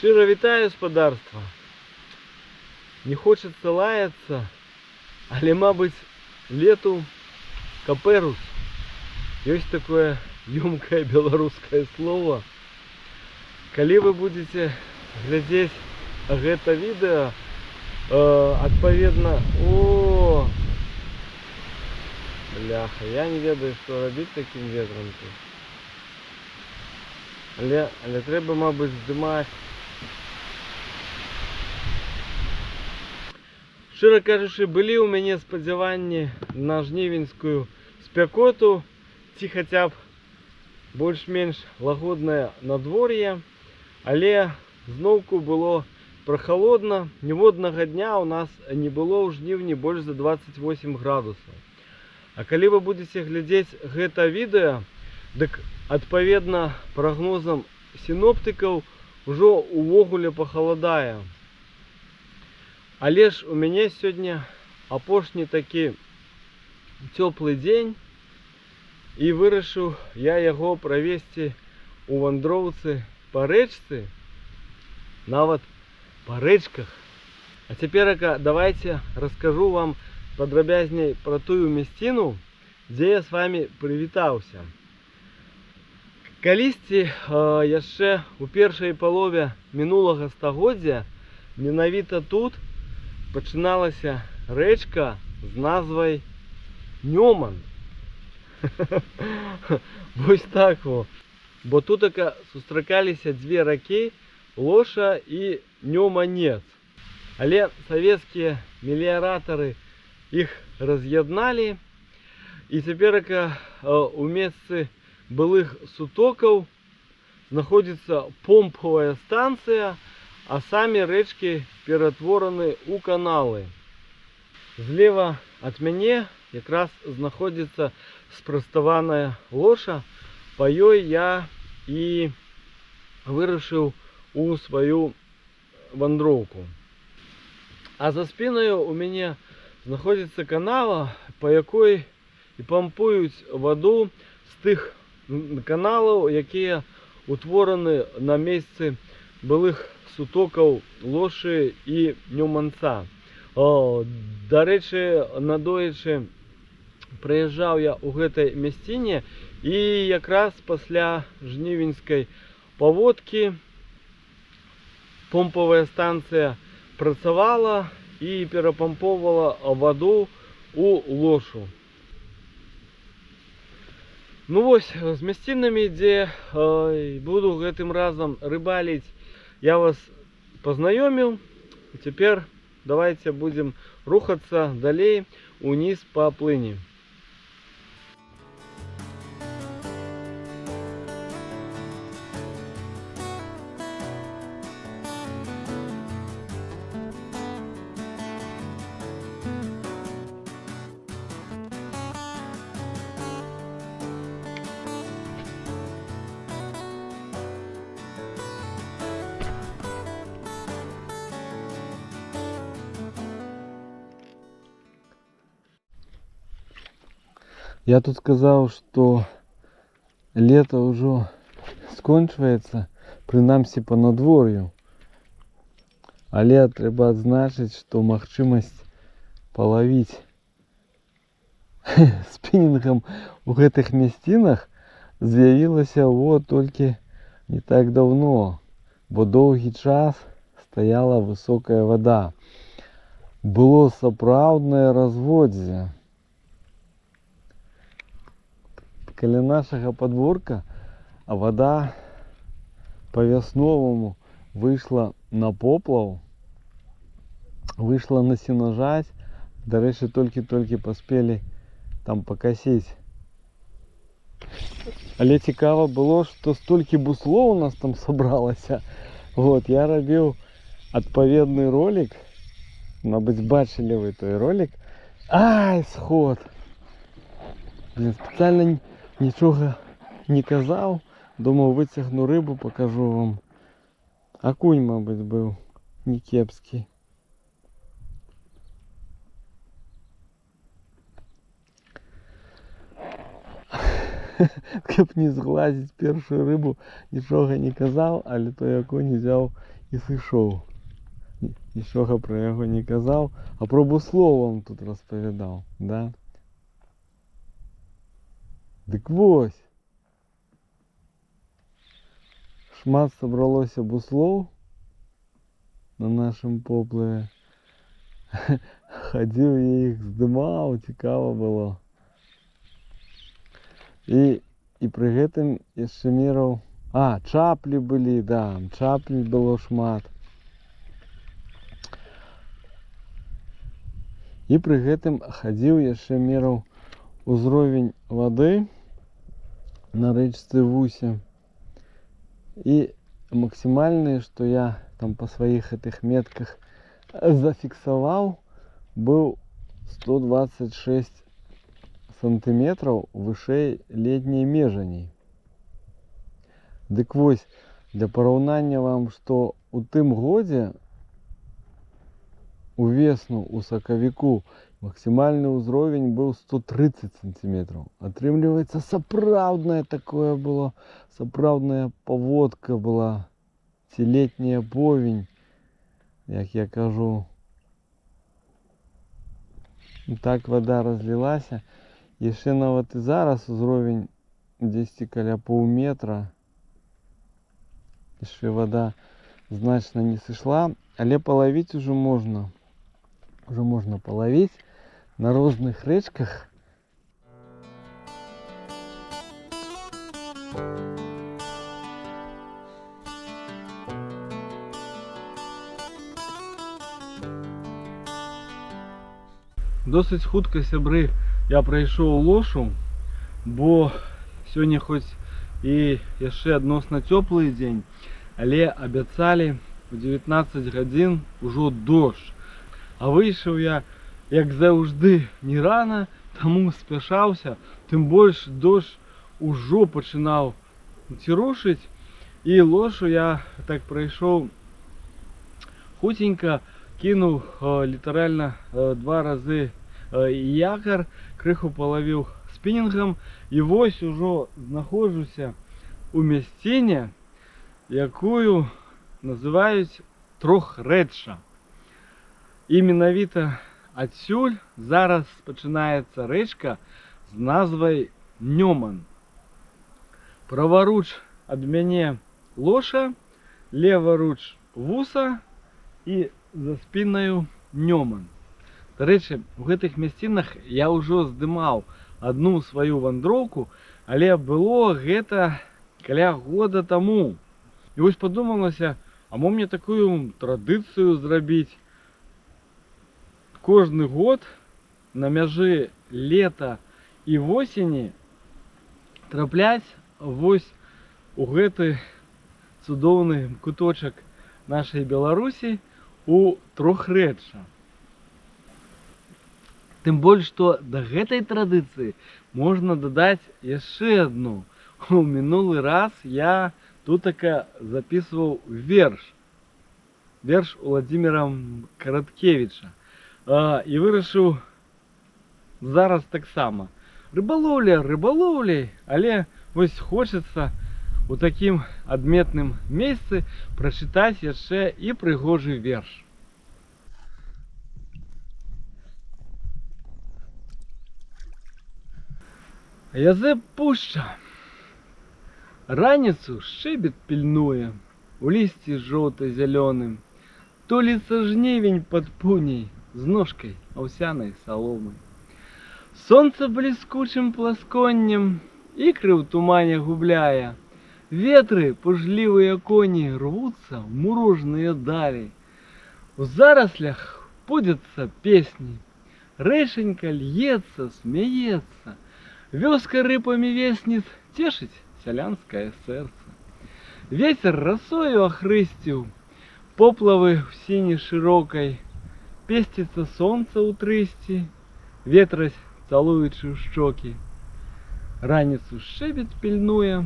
Щиро вітаю, господарство. Не хочется лаяться, але, мабуть, лету каперус. Есть такое ёмкое белорусское слово. Калі вы будете глядеть гэта відео, адпаведна, бляха, я не ведаю, што рабіць таким ветром тут. Але трэба, мабуть, здымаць. Шчыра кажучы, былі ў мяне спадзяванні на жнівеньскую спякоту, ці хаця б больш-менш лагоднае надвор'е, але зноўку было прахалодна. Ніводнага дня у нас не было ў жніўні больш за 28 градусаў. А калі вы будете глядзець гэта відэо, дык адпаведна прагнозам сіноптыкаў ужо увогуле пахаладае. Але ж у мяне сёння апошні такі цёплы дзень, і вырашыў я яго правесці у вандроўцы па рэчцы, нават па рэчках. А цяперака давайте раскажу вам падрабязней пра тую мясціну, дзе я з вами прывітаўся. Калісьці яшчэ у першай палове мінулага стагоддзя менавіта тут пачыналася рэчка з назвай Нёман. Вось так во. Бо тутака сустракаліся дзве ракі, Лоша і Нёманец. Але савецкія меліяратары іх раз'ядналі, і цяперака у месцы былых сутокаў знаходзіцца помпавая станцыя, а самі рэчкі ператвораны ў каналы. Злева ад мяне якраз знаходзіцца спраставаная Лоша, па ёй я і вырашыў у сваю вандроўку. А за спінаю у мяне знаходзіцца канава, па якой і пампуюць ваду з тых каналаў, якія утвораны на месцы былых сутокаў Лошы і Нёманца. Дарэчы, надоечы прыязджаў я ў гэтай мясціне, і якраз пасля жнівеньскай паводкі помпавая станцыя працавала і перапампоўвала ваду у Лошу. Ну вось, з мясцінамі, дзе буду гэтым разам рыбаліць, я вас познаёміў. І цяпер давайте будем рухацца далей уніз па плыні. Я тут сказаў, што лето ўжо скончваецца, прынамсі па надвор'ю. Але трэба адзначыць, што магчымасць палавіць спінінгам у гэтых мясцінах з'явілася толькі не так даўно, бо доўгі час стаяла высокая вада. Было сапраўднае разводдзе. Каля нашага падворка вада па-вясноваму выйшла на поплаў, выйшла на сенажаць. Дарэчы, толькі паспелі там пакасіць. Але цікава было, што столькі буслоў у нас там сабралася. Я рабіў адпаведны ролик. Мабыць, бачылі вы той ролик. Ай, сход! Спецыяльна нічога не казаў. Думаў, выцягну рыбу, пакажу вам. Акунь, мабыць, быў не кепскі. Каб не зглазіць першую рыбу, нічога не казаў, але той акунь узяў і сышоў. Нічога про яго не казаў, а про буслоў вам тут распавядаў, да? Дык вось. Шмат сабралося буслоў на нашым поплаве. Хадзіў я іх здымаў, цікава было. І пры гэтым яшчэ мераў... чаплі былі, да, чаплі было шмат. І пры гэтым хадзіў яшчэ мераў узровень вады на рэчцы Вусе. І максімальны, што я там па сваіх гэтых метках зафіксаваў, быў 126 сантыметраў вышэй летняй межані. Дык вось, для параўнання вам, што у тым годзе у весну, у сакавіку, максімальны ўзровень быў 130 сантиметраў. Атрымліваецца, сапраўднае такое было, сапраўдная паводка была, ці летняя повень, як я кажу. І так вода разлілася. Яшчэ нават і зараз узровень дзесьці каля паўметра. Яшчэ вода значна не сышла, але палавіць ужо можна. Уже можна палавіць на розных рэчках. Досыць хутка, сябры, я прайшоў лошу, бо сёння хоць і яшчэ адносна цёплы дзень, але абяцалі у 19 гадзін ужо дождж. А выйшаў я, як заўжды, не рана, таму спяшаўся, тым больш дождж ужо пачынаў цірушыць, і лошу я так прайшоў хуценька, кінуў літаральна 2 разы якар, крыху палавіў спінінгам, і вось ужо знаходжуся у мясціне, якую называюць Трохрэчча. І менавіта адсюль зараз пачынаецца рэчка з назвай Нёман. Праваруч ад мяне лоша, леваруч Вуса і за спінаю Нёман. Дарэчы, у гэтых мясцінах я ўжо здымаў адну сваю вандроўку, але было гэта каля года таму. І вось падумалася, а мо мне такую традыцыю зрабіць. Кожны год на мяжы лета і восені трапляць вось у гэты цудоўны куточак нашай Беларусі у Трохрэчча. Тым больш, што да гэтай традыцыі можна дадаць яшчэ адну. У мінулы раз я тутака записываў верш Владзіміра Караткевіча. І вырашыў зараз таксама. Рыбалоўляй, але вось хочацца у такім адметным месцы прачытаць яшчэ і прыгожы верш. Язэп пушча. Раніцу шчэбет пільнуе, у лісці жоўта-зялёным. Туліцца жнівень пад пуняй з ножкай аўсянай саломы. Сонца бліскучым пласконнем ікры ў тумане губляе. Ветры, пужлівыя коні, рвуцца ў мурожныя далі. У зараслях пудзяцца песні, рэчанька льецца, смяецца. Вёска рыпамі весніц цешыць сялянскае сэрца. Вецер расою ахрысціў, поплавы ў сіні шырокай. Песціцца сонца ў трысці, ветраць цалуючы ў шчокі. Раніцу шчэбет пільнуе,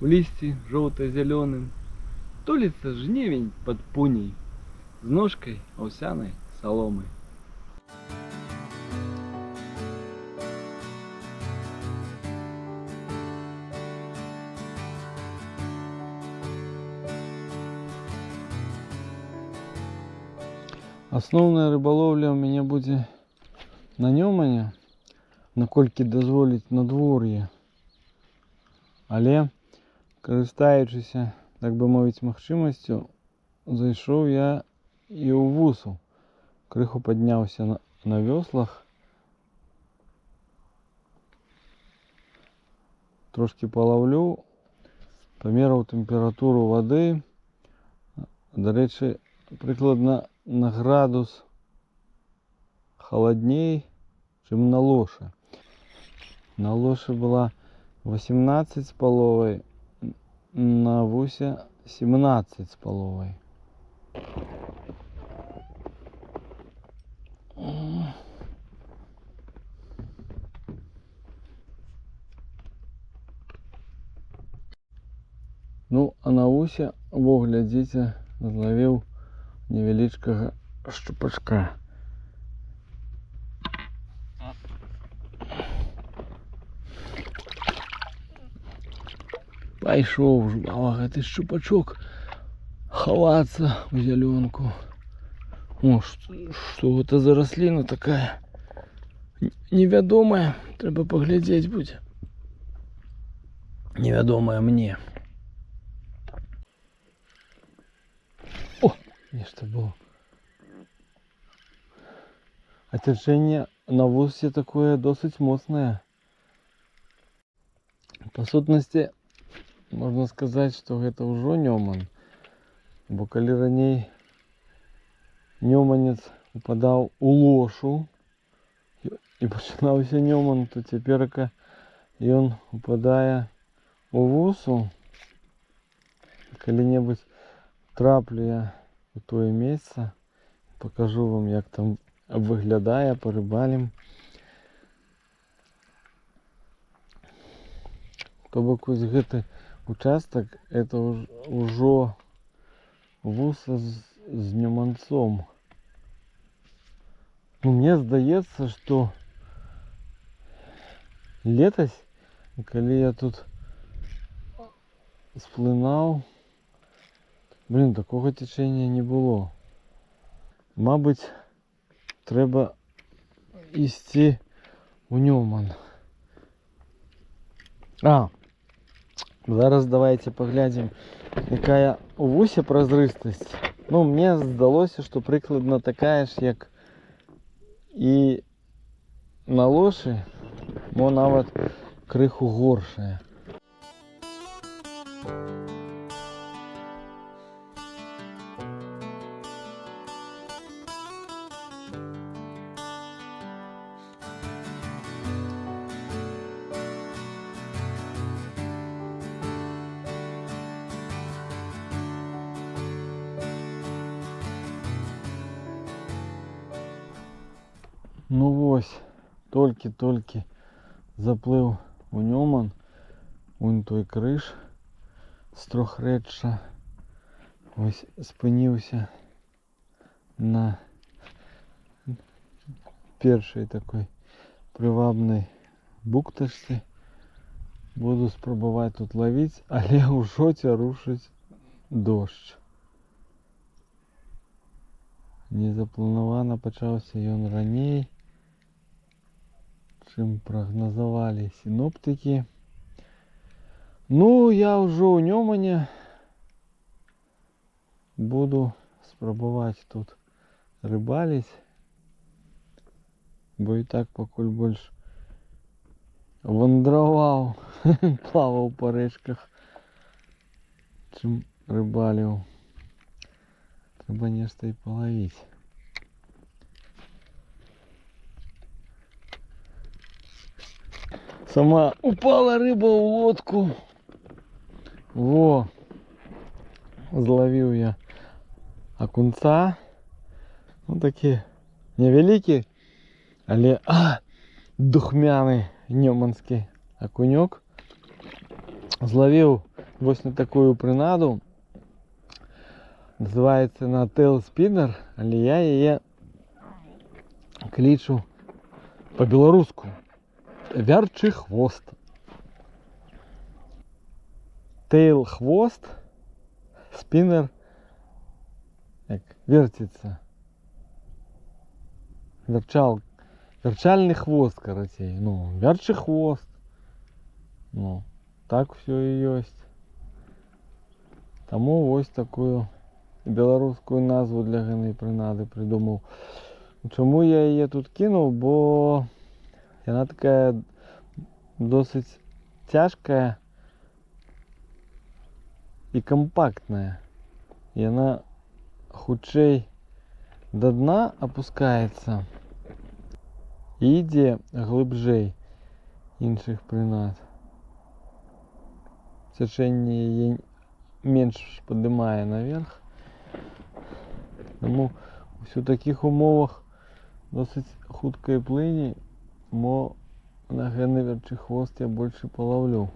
у лісці жоўта-зялёным. Туліцца жнівень пад пуняй з ножкай аўсянай саломы. Основная риболовля у меня буде на Ньомані, наколькі дозволить надвор'я. Але, користаючися, так би мовити, магчимостю, зайшов я і у Вусу. Криху піднявся на веслах. Трошки половлю, поміряв температуру води. До речі, прикладно на градус холодней, чем на Лоше. На Лоше была 18,5, на Вусе 17,5. Ну, а на Вусе, во, глядзіце, зловіў невеличкага шчупачка. Пайшоў жвава гэты шчупачок хавацца у зялёнку. О, што гэта за расліна такая невядомая, трэба паглядзець будзе. Невядомая мне. О, нешта было. А цячэнне на Вусе такое досыць моцнае. Па сутнасці, можна сказаць, што гэта ўжо Ньоман. Бо калі раней Ньоманец упадаў у Лошу і пачынаўся Ньоман, то цяперака ён упадае у Вусу. Калі-небудзь траплю я у тое месца, пакажу вам, як там выглядае, парыбалім. То бок вось гэты участак, это ўжо Вуса з Ньоманцом. Ну, мне здаецца, што летась, калі я тут сплынаў, такога цячэння не было. Мабыць, трэба ісці у Ньоман. Зараз давайте паглядзім, якая у Вусе празрыстасць. Ну, мне здалося, што прыкладна такая ж, як і на Лошы, мо нават крыху горшая. Ну вось, толькі заплыў у Ньоман, вон той крыж з трохрэчча. Вось спыніўся на першай такой прывабнай бухтачцы. Буду спрабаваць тут лавіць, але ўжо цярушыць дождж. Незапланавана пачаўся ён раней, чым прагназавалі сіноптыкі. Ну, я ўжо ў Ньомане буду спрабаваць тут рыбаліць, бо і так пакуль больш вандраваў, плаваў па рэчках, чым рыбаліў. Трэба нешта і палавіць. Сама упала рыба ў лодку. Во, зловіў я акунца. Ну, такі невялікі, але духмяны ньоманскі акунёк. Зловіў вось на такую прынаду. Называецца на Tail Spinner, але я яе клічу по-беларуску вярчы хвост. Tail хвост, спиннер як вертится. Верчальный хвост, карацей. Ну, вярчий хвост. Ну, так все і ёсць. Таму ось такую беларускую назву для гэтай прынады придумаў. Чаму я яе тут кінуў? Бо яна такая досыць цяжкая і кампактная. Яна хутчэй да дна опускаецца і ідзе глыбжэй іншых прынад. Цячэнне яе менш падымае наверх. Таму у такіх умовах досыць хуткай плыні, мо на гэны вярчы хвост я больш і палаўлю.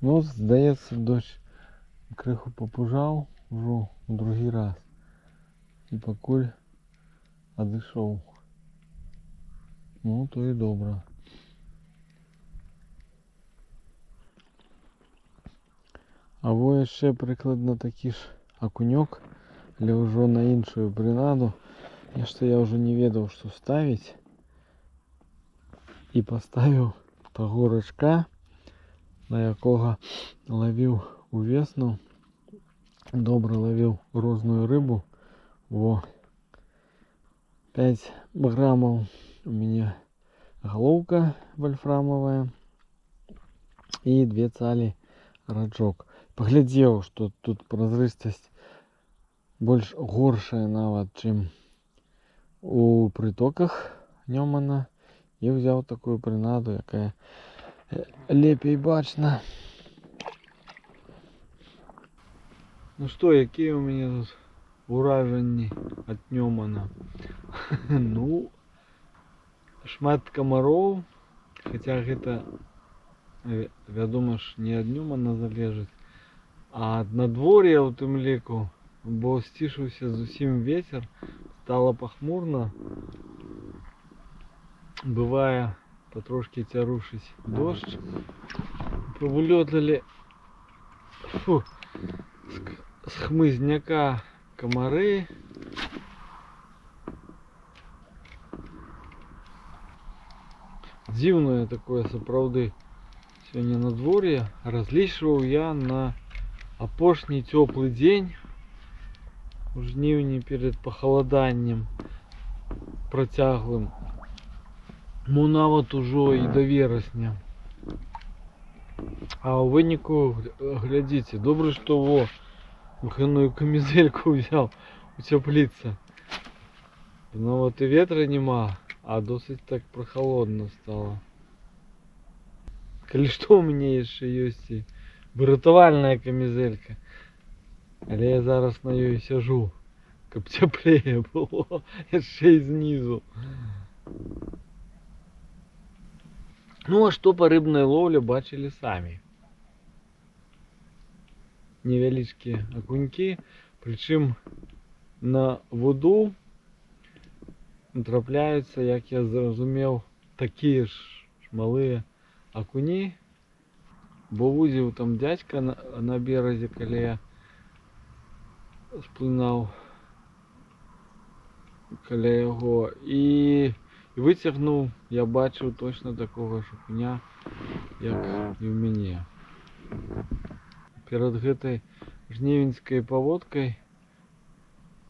Ну, здаецца, дождь крыху попужаў ужо ў другі раз. І пакуль адышоў. Ну, то і добра. А во яшчэ прыкладна такі ж акунёк, але ўжо на іншую прынаду. Нешта я ўжо не ведаў, што ставіць. І паставіў таго рачка, на якога лавіў увесну. Добра лавіў розную рыбу. Во, 5 граммаў у мяне галоўка вольфрамовая і 2 цалі рачок. Паглядзеў, што тут празрыстасць больш горшая нават, чым у прытоках Нёмана, і взяў такую прынаду, якая лепей бачна. Ну што, якія ў мяне тут уражанні ад Нёмана? Ну, шмат камароў, хаця гэта, вядома ж, не ад Нёмана залежыць, а ад надвор'я ў тым ліку, бо сцішыўся зусім вецер, стала пахмурна. Бывае, патрошкі цярушыць дождж. Павылёталі з хмызняка камары. Дзіўнае такое сапраўды сёння надвор'е. Разлічваў я на апошні цёплы дзень у жніўні перед пахаладаннем працяглым. Ну, нават ужо і да верасня. А ў выніку, глядзіце, добра, што во гэную камізэльку ўзяў уцяпліцца. Нават і ветра няма, а досыць так прахалодна стала. Калі што, у мяне яшчэ ёсць і выратавальная камізэлька. Але я зараз на ёй сяжу, каб цяплее было яшчэ і знізу. Ну, а што па рыбнай лоўлі бачылі самі. Невялічкія акунькі, прычым на воду трапляюцца, як я зразумеў, такія ж малыя акуні. Бо вузіў там дядька на беразе, калі я сплынаў каля яго, і выцягнуў, я бачыў точно такога ж акуня, як і ў мяне. Перад гэтай жнівеньскай паводкай,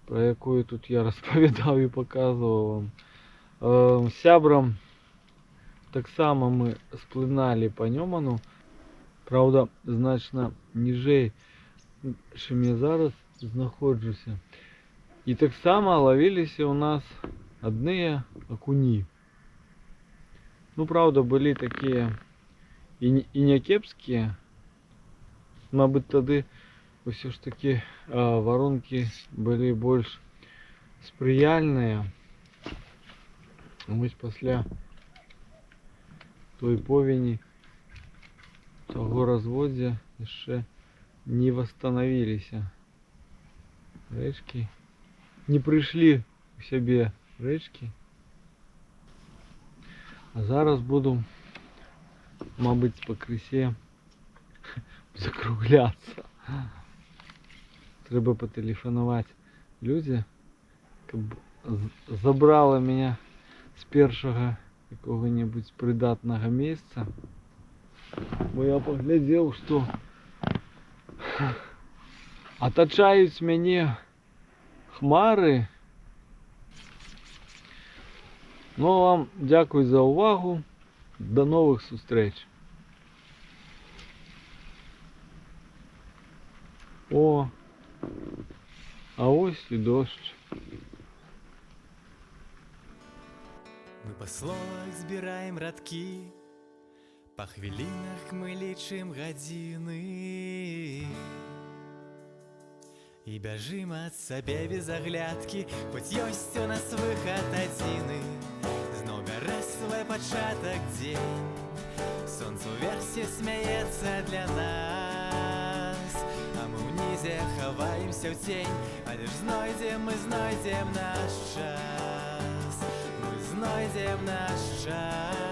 пра якую тут я распавядаў і паказваў вам, сябрам таксама мы сплыналі па Нёману, праўда, значна ніжэй, чым я зараз знаходжуся. І таксама лавіліся ў нас адныя акуні. Ну, праўда, былі такія і някепскія. Мабыць, тады ўсё ж такі варункі былі больш спрыяльныя. Вось пасля той повені, таго разводдзя яшчэ не восстановіліся рэчкі. Не прыйшлі у сябе рэчкі. А зараз буду, мабыць, пакрысе закругляцца. Трэба патэлефанаваць люди забрали меня з першого якого-небудь придатного места. Бо я поглядел, что оточають мяне хмары. Ну, вам дякую за увагу. До новых зустріч. О, а ось і дощ. Мы по словах збираем радкі, па хвілінах мы лічым гадзіны і бяжым ад сабе без аглядкі, хоць ёсць у нас выхад адзіны. Зноў бярэ свой пачатак дзень, сонца ўверсе смяецца для нас, а мы ўнізе хаваемся ў цень, але ж мы знойдзем наш час, мы знойдзем наш час.